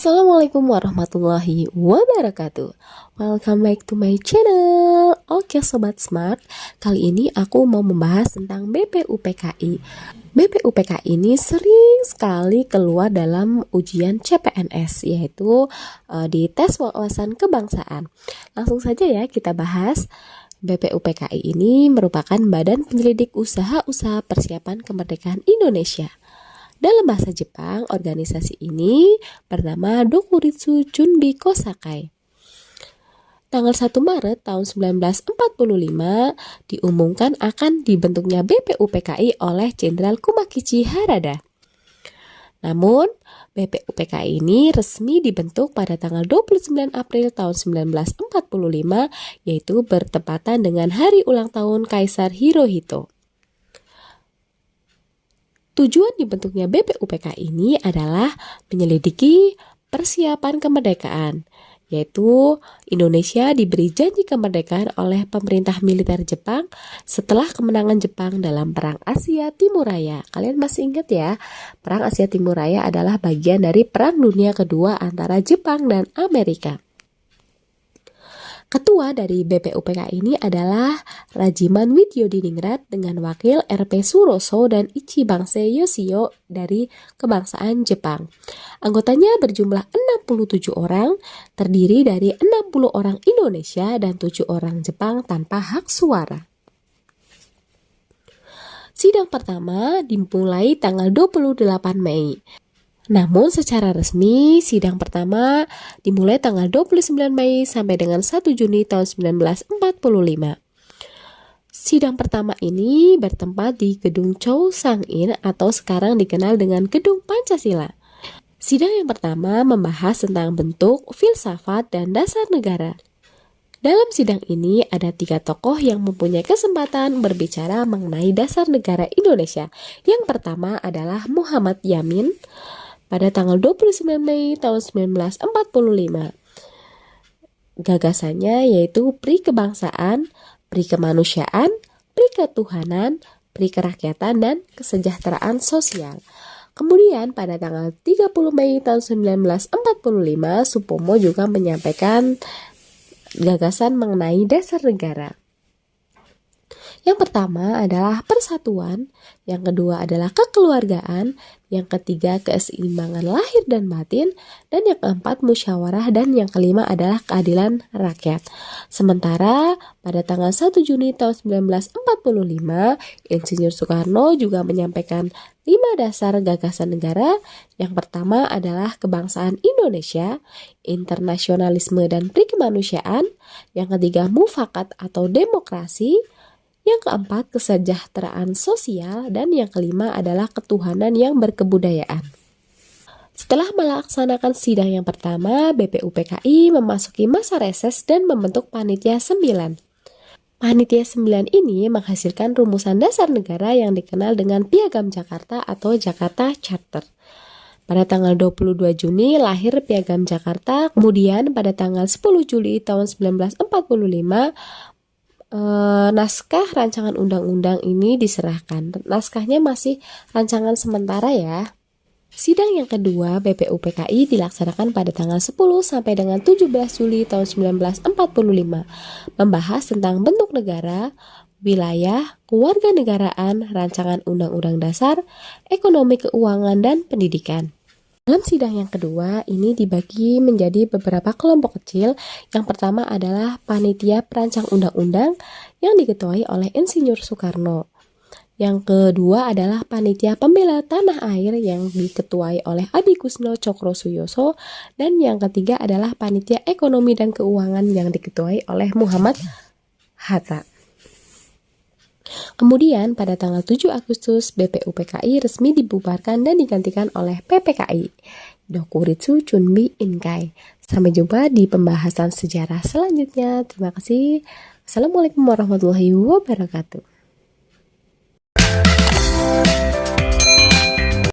Assalamualaikum warahmatullahi wabarakatuh. Welcome back to my channel. Oke Sobat Smart, kali ini aku mau membahas tentang BPUPKI. BPUPKI ini sering sekali keluar dalam ujian CPNS, yaitu di tes wawasan kebangsaan. Langsung saja ya kita bahas. BPUPKI ini merupakan badan penyelidik usaha-usaha persiapan kemerdekaan Indonesia. Dalam bahasa Jepang, organisasi ini bernama Dokuritsu Junbi Kosakai. Tanggal 1 Maret tahun 1945 diumumkan akan dibentuknya BPUPKI oleh Jenderal Kumakichi Harada. Namun, BPUPKI ini resmi dibentuk pada tanggal 29 April tahun 1945, yaitu bertepatan dengan hari ulang tahun Kaisar Hirohito. Tujuan dibentuknya BPUPKI ini adalah menyelidiki persiapan kemerdekaan, yaitu Indonesia diberi janji kemerdekaan oleh pemerintah militer Jepang setelah kemenangan Jepang dalam Perang Asia Timur Raya. Kalian masih ingat ya, Perang Asia Timur Raya adalah bagian dari Perang Dunia Kedua antara Jepang dan Amerika. Ketua dari BPUPKI ini adalah Rajiman Widyodiningrat dengan wakil RP Suroso dan Ichibangse Yoshio dari kebangsaan Jepang. Anggotanya berjumlah 67 orang, terdiri dari 60 orang Indonesia dan 7 orang Jepang tanpa hak suara. Sidang pertama dimulai tanggal 28 Mei. Namun secara resmi, sidang pertama dimulai tanggal 29 Mei sampai dengan 1 Juni tahun 1945. Sidang pertama ini bertempat di Gedung Chow Sang-in atau sekarang dikenal dengan Gedung Pancasila. Sidang yang pertama membahas tentang bentuk, filsafat, dan dasar negara. Dalam sidang ini ada 3 tokoh yang mempunyai kesempatan berbicara mengenai dasar negara Indonesia. Yang pertama adalah Muhammad Yamin pada tanggal 29 Mei tahun 1945. Gagasannya yaitu pri kebangsaan, pri kemanusiaan, pri ketuhanan, pri kerakyatan, dan kesejahteraan sosial. Kemudian pada tanggal 30 Mei tahun 1945, Supomo juga menyampaikan gagasan mengenai dasar negara. Yang pertama adalah persatuan, yang kedua adalah kekeluargaan, yang ketiga keseimbangan lahir dan batin, dan yang keempat musyawarah, dan yang kelima adalah keadilan rakyat. Sementara pada tanggal 1 Juni tahun 1945, Insinyur Soekarno juga menyampaikan 5 dasar gagasan negara. Yang pertama adalah kebangsaan Indonesia, internasionalisme dan prikemanusiaan, yang ketiga mufakat atau demokrasi, yang keempat kesejahteraan sosial, dan yang kelima adalah ketuhanan yang berkebudayaan. Setelah melaksanakan sidang yang pertama, BPUPKI memasuki masa reses dan membentuk Panitia 9. Panitia 9 ini menghasilkan rumusan dasar negara yang dikenal dengan Piagam Jakarta atau Jakarta Charter. Pada tanggal 22 Juni lahir Piagam Jakarta, kemudian pada tanggal 10 Juli tahun 1945, naskah rancangan undang-undang ini diserahkan. Naskahnya masih rancangan sementara ya. Sidang yang kedua BPUPKI dilaksanakan pada tanggal 10 sampai dengan 17 Juli tahun 1945, membahas tentang bentuk negara, wilayah, kewarganegaraan, rancangan undang-undang dasar, ekonomi keuangan, dan pendidikan. Dalam sidang yang kedua, ini dibagi menjadi beberapa kelompok kecil. Yang pertama adalah Panitia Perancang Undang-Undang yang diketuai oleh Insinyur Soekarno. Yang kedua adalah Panitia Pembela Tanah Air yang diketuai oleh Adi Kusno Cokrosuyoso. Dan yang ketiga adalah Panitia Ekonomi dan Keuangan yang diketuai oleh Muhammad Hatta. Kemudian pada tanggal 7 Agustus BPUPKI resmi dibubarkan dan digantikan oleh PPKI, Dokuritsu Junbi Inkai. Sampai jumpa di pembahasan sejarah selanjutnya. Terima kasih. Assalamualaikum warahmatullahi wabarakatuh.